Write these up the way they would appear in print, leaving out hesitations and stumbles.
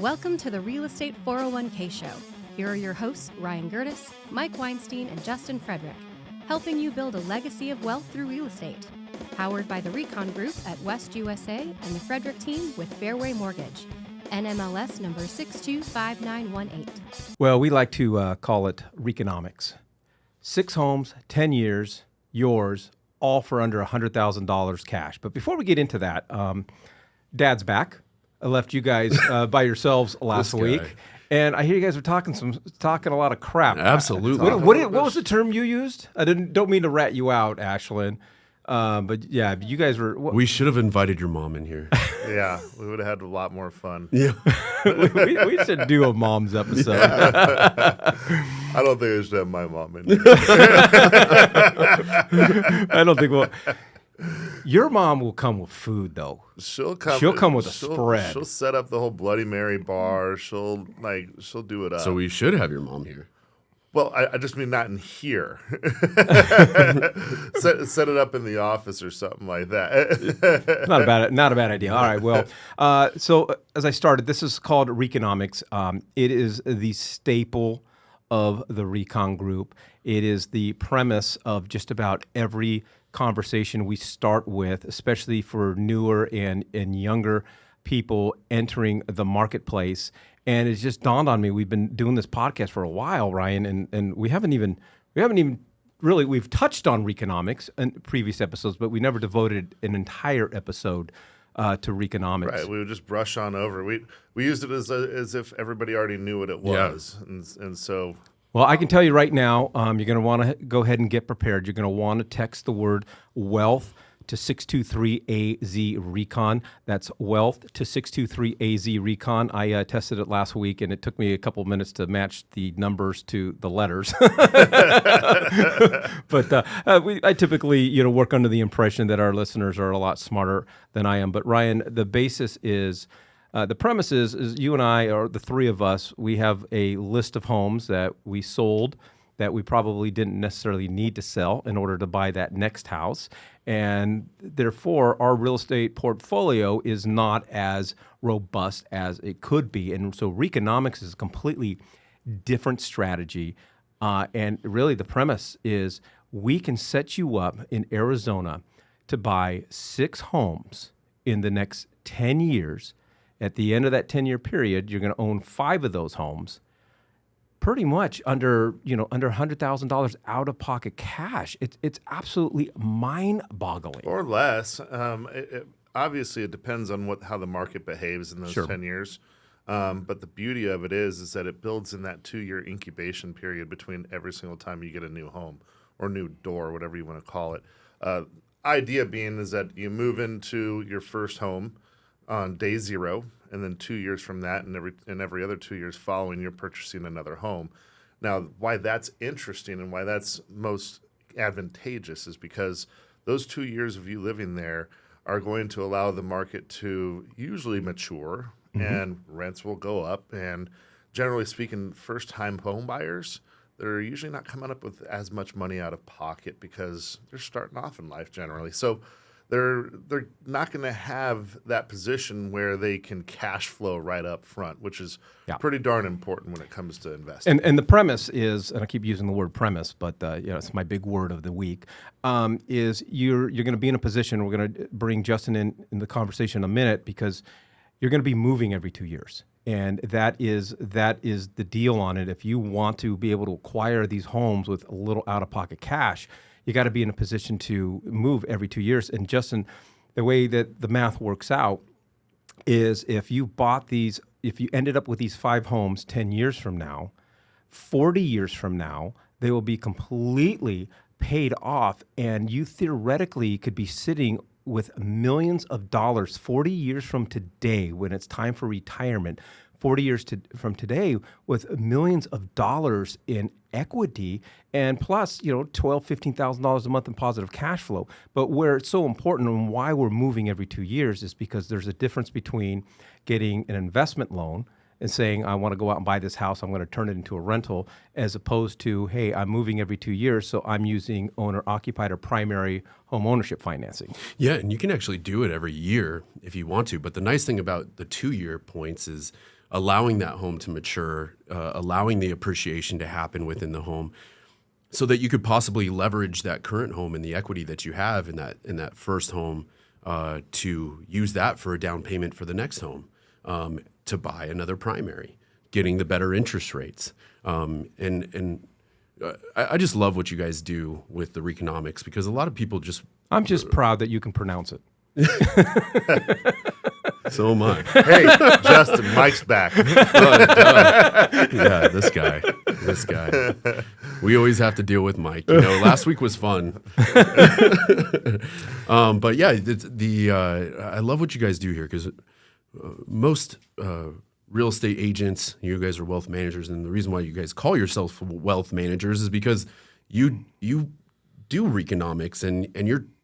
Welcome to the Real Estate 401k Show. Here are your hosts, Ryan Gertis, Mike Weinstein, and Justin Frederick, helping you build a legacy of wealth through real estate. Powered by the Recon Group at West USA and the Frederick team with Fairway Mortgage. NMLS number 625918. Well, we like to call it Reconomics. 6 homes, 10 years, yours, all for under $100,000 cash. But before we get into that, Dad's back. I left you guys by yourselves last week, and I hear you guys are talking a lot of crap. Absolutely. What was the term you used? I don't mean to rat you out, Ashlyn, but yeah, you guys were. We should have invited your mom in here. Yeah, we would have had a lot more fun. Yeah, we should do a mom's episode. I don't think I should have my mom in here. I don't think we'll. Your mom will come with food, though. She'll come with a spread. She'll set up the whole Bloody Mary bar. She'll do it up. so we should have your mom here. Well, I just mean not in here. set it up in the office or something like that. Not a bad idea. All right. Well, so as I started, this is called Reconomics. It is the staple of the Recon Group. It is the premise of just about every conversation we start with, especially for newer and younger people entering the marketplace. And it's just dawned on me, we've been doing this podcast for a while, Ryan, and we haven't even really, we've touched on Reconomics in previous episodes, but we never devoted an entire episode to Reconomics. Right, we would just brush on over. We used it as if everybody already knew what it was, and so. Well, I can tell you right now, you're going to want to go ahead and get prepared. You're going to want to text the word wealth to 623-AZ-RECON. That's wealth to 623-AZ-RECON. I tested it last week, and it took me a couple of minutes to match the numbers to the letters. But I typically, work under the impression that our listeners are a lot smarter than I am. But Ryan, the basis is. The premise is you and I, or the three of us, we have a list of homes that we sold that we probably didn't necessarily need to sell in order to buy that next house. And therefore, our real estate portfolio is not as robust as it could be. And so Reconomics is a completely different strategy. And really the premise is we can set you up in Arizona to buy 6 homes in the next 10 years. At the end of that 10-year period, you're going to own 5 of those homes, pretty much under $100,000 out of pocket cash. It's absolutely mind-boggling. Or less. Obviously, it depends on how the market behaves in those 10 years. But the beauty of it is that it builds in that 2-year incubation period between every single time you get a new home or new door, whatever you want to call it. Idea being is that you move into your first home on day 0, and then 2 years from that, and every other 2 years following, you're purchasing another home. Now, why that's interesting and why that's most advantageous is because those 2 years of you living there are going to allow the market to usually mature, and rents will go up. And generally speaking, first-time home buyers, they're usually not coming up with as much money out of pocket because they're starting off in life generally. So they're not going to have that position where they can cash flow right up front, which is pretty darn important when it comes to investing. And the premise is, and I keep using the word premise, but it's my big word of the week, is you're going to be in a position, we're going to bring Justin in the conversation in a minute, because you're going to be moving every 2 years. And that is the deal on it. If you want to be able to acquire these homes with a little out-of-pocket cash, you got to be in a position to move every 2 years. And Justin, the way that the math works out is if you ended up with these 5 homes 10 years from now, 40 years from now, they will be completely paid off, and you theoretically could be sitting with millions of dollars 40 years from today when it's time for retirement, 40 years from today with millions of dollars in equity, and plus, $12,000, $15,000 a month in positive cash flow. But where it's so important and why we're moving every 2 years is because there's a difference between getting an investment loan and saying, I want to go out and buy this house, I'm going to turn it into a rental, as opposed to, hey, I'm moving every 2 years, so I'm using owner-occupied or primary home ownership financing. Yeah, and you can actually do it every year if you want to. But the nice thing about the 2 year points is allowing that home to mature, allowing the appreciation to happen within the home, so that you could possibly leverage that current home and the equity that you have in that first home to use that for a down payment for the next home, to buy another primary, getting the better interest rates. I just love what you guys do with the Reconomics, because a lot of people just... I'm just proud that you can pronounce it. So am I. Hey, Justin, Mike's back. Yeah, this guy. We always have to deal with Mike. Last week was fun. But yeah, I love what you guys do here, because most real estate agents, you guys are wealth managers, and the reason why you guys call yourselves wealth managers is because you do Reconomics, and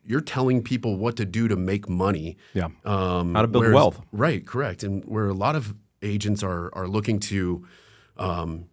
you're telling people what to do to make money. Yeah. How to build wealth. Right, correct. And where a lot of agents are looking to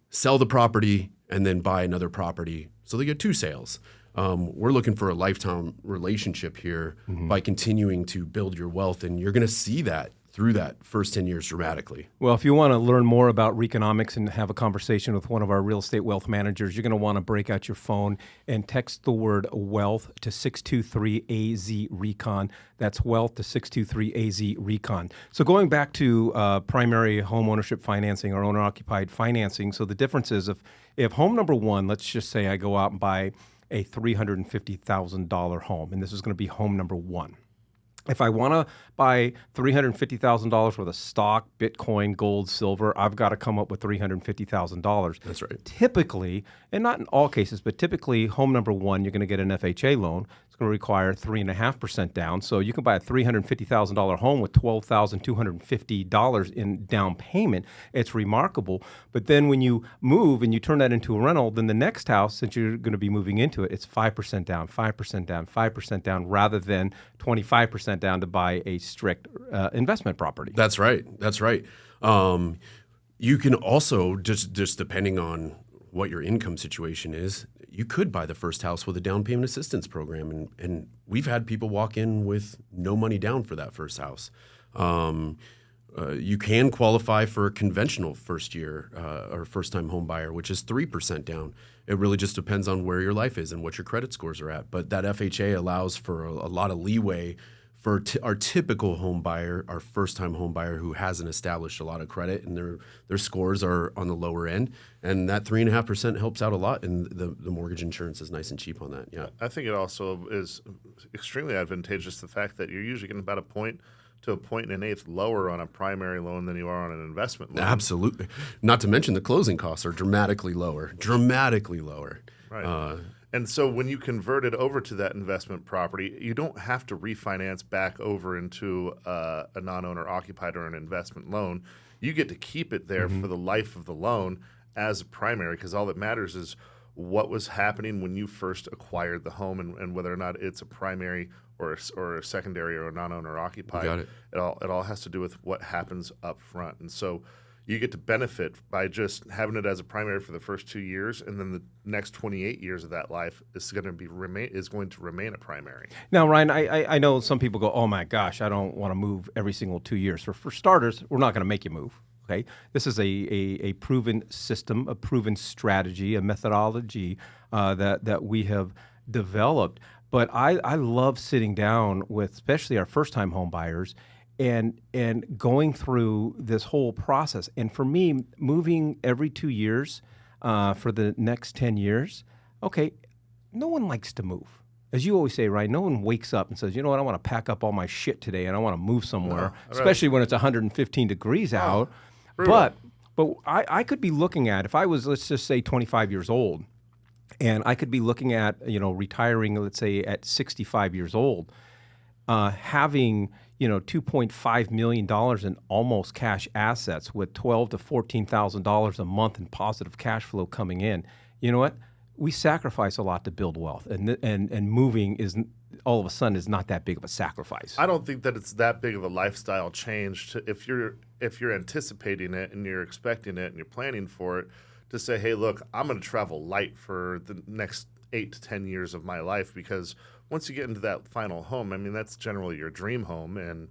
sell the property and then buy another property, so they get two sales. We're looking for a lifetime relationship here by continuing to build your wealth, and you're going to see that through that first 10 years dramatically. Well, if you want to learn more about Reconomics and have a conversation with one of our real estate wealth managers, you're going to want to break out your phone and text the word wealth to 623-AZ-RECON. That's wealth to 623-AZ-RECON. So going back to primary home ownership financing or owner-occupied financing, so the difference is if home number one, let's just say I go out and buy a $350,000 home, and this is going to be home number one. If I want to buy $350,000 worth of stock, Bitcoin, gold, silver, I've got to come up with $350,000. That's right. Typically, and not in all cases, but typically home number one, you're going to get an FHA loan. It's going to require 3.5% down. So you can buy a $350,000 home with $12,250 in down payment. It's remarkable. But then when you move and you turn that into a rental, then the next house, since you're going to be moving into it, it's 5% down, 5% down, 5% down, rather than 25% down to buy a strict investment property. That's right. You can also, just depending on what your income situation is, you could buy the first house with a down payment assistance program. And we've had people walk in with no money down for that first house. You can qualify for a conventional first year or first time home buyer, which is 3% down. It really just depends on where your life is and what your credit scores are at. But that FHA allows for a lot of leeway for our typical home buyer, our first-time home buyer who hasn't established a lot of credit and their scores are on the lower end. And that 3.5% helps out a lot, and the mortgage insurance is nice and cheap on that. Yeah, I think it also is extremely advantageous, the fact that you're usually getting about a point to a point and an eighth lower on a primary loan than you are on an investment loan. Absolutely. Not to mention the closing costs are dramatically lower. Right. And so when you convert it over to that investment property, you don't have to refinance back over into a non-owner occupied or an investment loan. You get to keep it there for the life of the loan as a primary, because all that matters is what was happening when you first acquired the home and whether or not it's a primary or a secondary or a non-owner occupied. Got it. It all has to do with what happens up front. And so you get to benefit by just having it as a primary for the first 2 years, and then the next 28 years of that life is going to remain a primary. Now, Ryan, I know some people go, oh my gosh, I don't want to move every single 2 years. For starters, we're not going to make you move. Okay, this is a proven system, a proven strategy, a methodology that we have developed. But I love sitting down with especially our first-time home buyers and going through this whole process. And for me, moving every 2 years for the next 10 years, okay, no one likes to move. As you always say, right, no one wakes up and says, you know what, I want to pack up all my shit today and I want to move somewhere, especially when it's 115 degrees out. But I could be looking at, if I was, let's just say 25 years old, and I could be looking at, retiring, let's say at 65 years old, having, $2.5 million in almost cash assets with $12,000 to $14,000 a month in positive cash flow coming in. You know what? We sacrifice a lot to build wealth, and moving is all of a sudden is not that big of a sacrifice. I don't think that it's that big of a lifestyle change if you're anticipating it and you're expecting it and you're planning for it, to say, hey, look, I'm going to travel light for the next 8 to 10 years of my life, because once you get into that final home, I mean, that's generally your dream home, and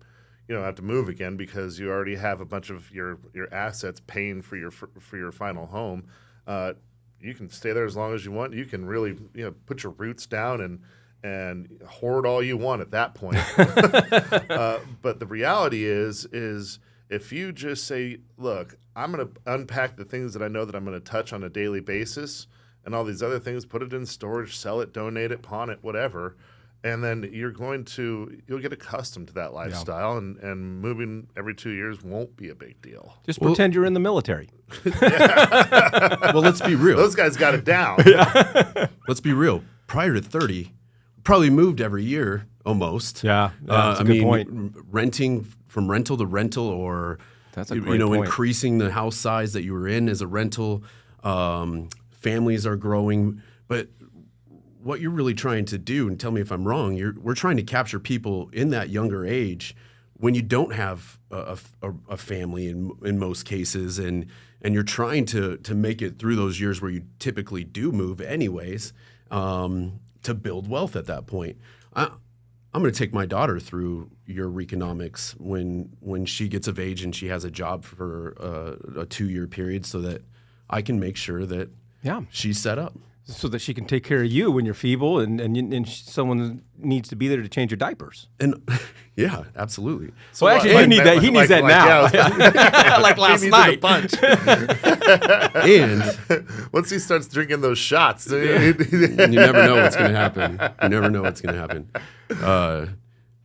you don't have to move again because you already have a bunch of your assets paying for your final home. You can stay there as long as you want. You can really put your roots down and hoard all you want at that point. But the reality is if you just say, look, I'm going to unpack the things that I know that I'm going to touch on a daily basis and all these other things, put it in storage, sell it, donate it, pawn it, whatever. And then you'll get accustomed to that lifestyle, and moving every 2 years won't be a big deal. Just pretend you're in the military. Well, let's be real. Those guys got it down. Let's be real. Prior to 30, probably moved every year almost. Yeah, that's a good point. Renting from rental to rental, or that's a great point. Increasing the house size that you were in as a rental. Families are growing, but what you're really trying to do, and tell me if I'm wrong, we're trying to capture people in that younger age when you don't have a family in most cases, and you're trying to make it through those years where you typically do move anyways, to build wealth at that point. I'm going to take my daughter through your Reconomics when she gets of age and she has a job for a 2-year period, so that I can make sure that she's set up. So that she can take care of you when you're feeble, and someone needs to be there to change your diapers. And yeah, absolutely. So well, actually, he needs that now. Like last night. And once he starts drinking those shots, you never know what's going to happen. You never know what's going to happen.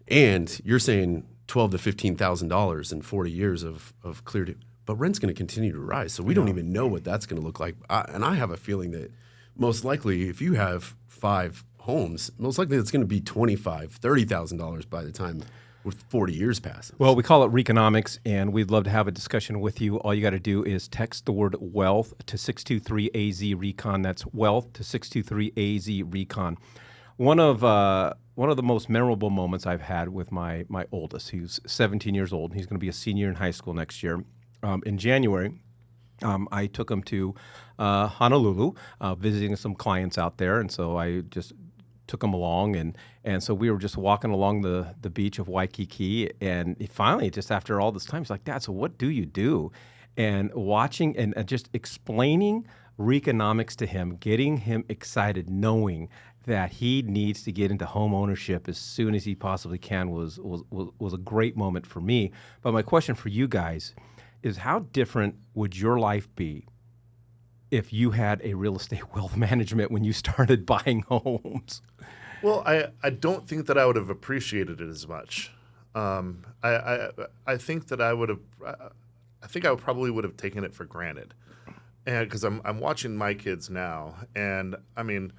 And you're saying $12,000 to $15,000 in 40 years of clear, but rent's going to continue to rise. So we don't even know what that's going to look like. And I have a feeling that most likely, if you have 5 homes, most likely it's going to be $25,000, $30,000 by the time with 40 years passes. Well, we call it Reconomics, and we'd love to have a discussion with you. All you got to do is text the word wealth to 623-AZ-RECON. That's wealth to 623-AZ-RECON. One of the most memorable moments I've had with my oldest, who's 17 years old, and he's going to be a senior in high school next year. In January, I took him to Honolulu, visiting some clients out there, and so I just took him along, and so we were just walking along the beach of Waikiki, and he finally, just after all this time, he's like, "Dad, so what do you do?" And watching and just explaining Reconomics to him, getting him excited, knowing that he needs to get into home ownership as soon as he possibly can was a great moment for me. But my question for you guys is, how different would your life be if you had a real estate wealth management when you started buying homes? Well, I don't think that I would have appreciated it as much. I think that I probably would have taken it for granted, and because I'm watching my kids now, and I mean,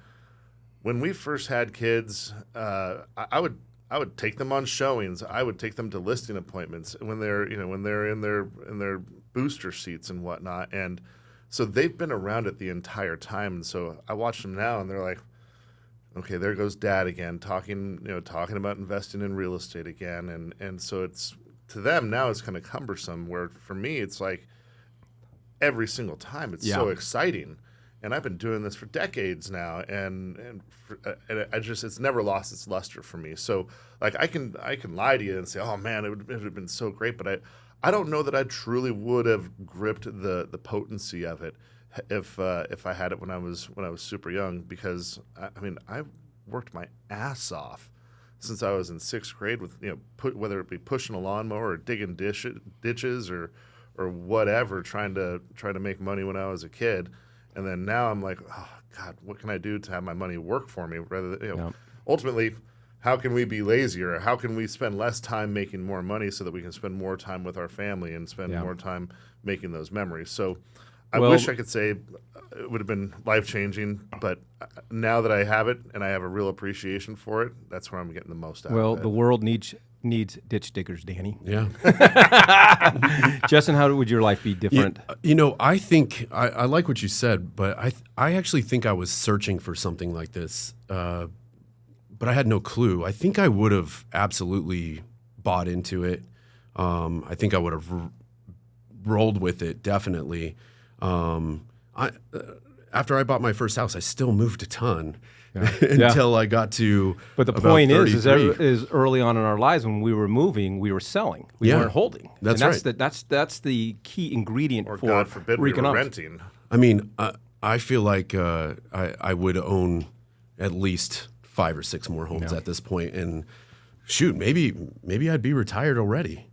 when we first had kids, I would take them on showings. I would take them to listing appointments when they're in their booster seats and whatnot. And so they've been around it the entire time. And so I watch them now, and they're like, okay, there goes Dad again, talking about investing in real estate again. And so it's, to them now, it's kind of cumbersome. Where for me, it's like every single time, it's so exciting. And I've been doing this for decades now, and it's never lost its luster for me. So like I can lie to you and say, oh man, it would have been so great, but I don't know that I truly would have gripped the potency of it if I had it when I was super young, because I mean I worked my ass off since I was in 6th grade with whether it be pushing a lawnmower or digging ditches or whatever, trying to make money when I was a kid. And then now I'm like, oh, God, what can I do to have my money work for me? Rather than, ultimately, how can we be lazier? How can we spend less time making more money so that we can spend more time with our family and spend more time making those memories? So I wish I could say it would have been life-changing, but now that I have it and I have a real appreciation for it, that's where I'm getting the most out of it. Well, the world needs ditch diggers, Danny. Yeah. Justin, how would your life be different? I think I like what you said, but I actually think I was searching for something like this, but I had no clue. I think I would have absolutely bought into it. I think I would have rolled with it, definitely. After I bought my first house, I still moved a ton. until I got to. But the about point 33. is early on in our lives when we were moving, we were selling. We weren't holding. That's and right. That's the key ingredient Or for God forbid we were Reconomics. renting. I mean, I feel like I would own at least 5 or 6 more homes at this point, and shoot, maybe I'd be retired already.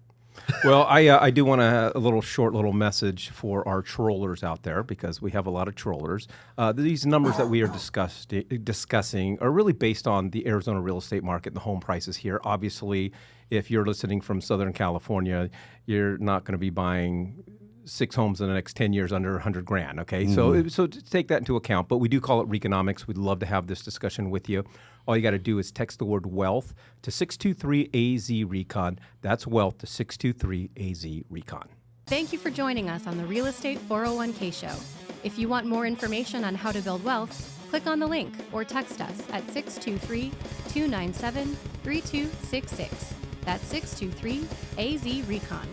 Well, I do want a short little message for our trollers out there, because we have a lot of trollers. These numbers that we are discussing are really based on the Arizona real estate market and the home prices here. Obviously, if you're listening from Southern California, you're not going to be buying 6 homes in the next 10 years under 100 grand. Okay, so take that into account. But we do call it Reconomics. We'd love to have this discussion with you. All you got to do is text the word wealth to 623-AZ-RECON. That's wealth to 623-AZ-RECON. Thank you for joining us on the Real Estate 401k Show. If you want more information on how to build wealth, click on the link or text us at 623-297-3266. That's 623-AZ-RECON.